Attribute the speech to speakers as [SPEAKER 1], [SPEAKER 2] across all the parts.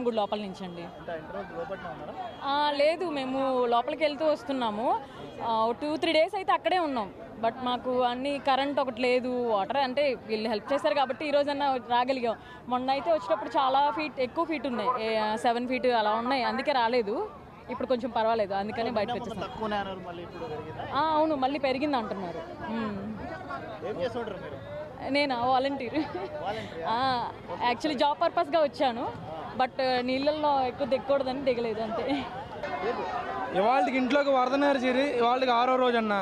[SPEAKER 1] గుడి లోపల నుంచి అండి. లేదు, మేము లోపలికి వెళ్తూ వస్తున్నాము. 2-3 days అయితే అక్కడే ఉన్నాం. బట్ మాకు అన్ని కరెంట్ ఒకటి లేదు, వాటర్ అంటే వీళ్ళు హెల్ప్ చేశారు కాబట్టి ఈ రోజన్నా రాగలిగాం. మొన్న అయితే వచ్చేటప్పుడు చాలా ఎక్కువ ఫీట్ ఉన్నాయి, 7 feet అలా ఉన్నాయి, అందుకే రాలేదు. ఇప్పుడు కొంచెం పర్వాలేదు, అందుకనే బయటకు వచ్చేసాం. అవును, మళ్ళీ పెరిగింది అంటున్నారు. నేనా వాలంటీర్. యాక్చువల్లీ జాబ్ పర్పస్గా వచ్చాను, బట్ నీళ్ళల్లో ఎక్కువ దిగకూడదని దిగలేదు అంతే.
[SPEAKER 2] ఇవాళకి ఇంట్లోకి వరద నీరు చేరి ఇవాళకి 6వ రోజు అన్న.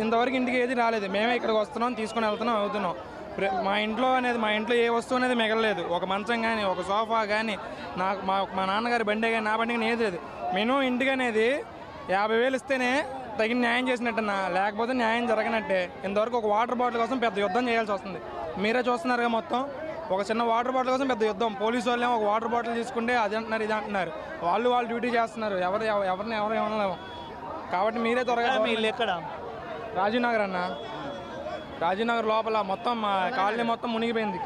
[SPEAKER 2] ఇంతవరకు ఇంటికి ఏది రాలేదు. మేమే ఇక్కడికి వస్తున్నాం, తీసుకొని వెళ్తున్నాం, అవుతున్నాం. మా ఇంట్లో ఏ వస్తువు అనేది మిగలలేదు. ఒక మంచం కానీ, ఒక సోఫా కానీ, మా నాన్నగారి బండి కానీ, నా బండి కానీ ఏది లేదు. మినిమం ఇంటికి అనేది 50,000 ఇస్తేనే తగిన న్యాయం చేసినట్టన్నా, లేకపోతే న్యాయం జరగనట్టే. ఇంతవరకు ఒక వాటర్ బాటిల్ కోసం పెద్ద యుద్ధం చేయాల్సి వస్తుంది. మీరే చూస్తున్నారుగా, మొత్తం ఒక చిన్న వాటర్ బాటిల్ కోసం పెద్ద యుద్ధం. పోలీసు వాళ్ళు ఒక వాటర్ బాటిల్ తీసుకుంటే అది అంటున్నారు, ఇది అంటున్నారు. వాళ్ళు డ్యూటీ చేస్తున్నారు, ఎవరిని ఏమనలేము. కాబట్టి మీరే త్వరగా.
[SPEAKER 3] మీ ఇల్లు ఎక్కడ?
[SPEAKER 2] రాజీవ్నగర్ అన్న. రాజీవ్నగర్ లోపల మొత్తం మా కాలనీ మొత్తం మునిగిపోయింది.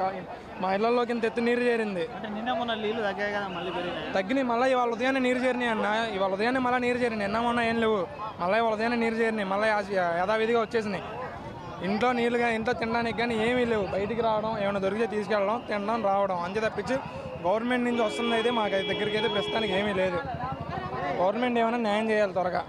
[SPEAKER 2] మా ఇళ్లలోకి ఇంత ఎత్తు నీరు చేరింది. తగ్గినాయి, మళ్ళీ ఇవాళ ఉదయాన్నే నీరు చేరినాయి అన్న. ఇవాళ ఉదయాన్నే మళ్ళీ నీరు చేరినాయి. నిన్న మొన్న ఏం లేవు, మళ్ళీ ఇవాళ ఉదయాన్నే నీరు చేరినాయి. మళ్ళీ యథావిధిగా వచ్చేసినాయి. ఇంట్లో నీళ్ళు కానీ, ఇంట్లో తినడానికి కానీ ఏమీ లేవు. బయటికి రావడం, ఏమైనా దొరికితే తీసుకెళ్ళడం, తినడం, రావడం అంతే తప్పించి గవర్నమెంట్ నుంచి వస్తుంది అయితే మాకు దగ్గరికి అయితే ప్రస్తుతానికి ఏమీ లేదు. గవర్నమెంట్ ఏమైనా న్యాయం చేయాలి త్వరగా.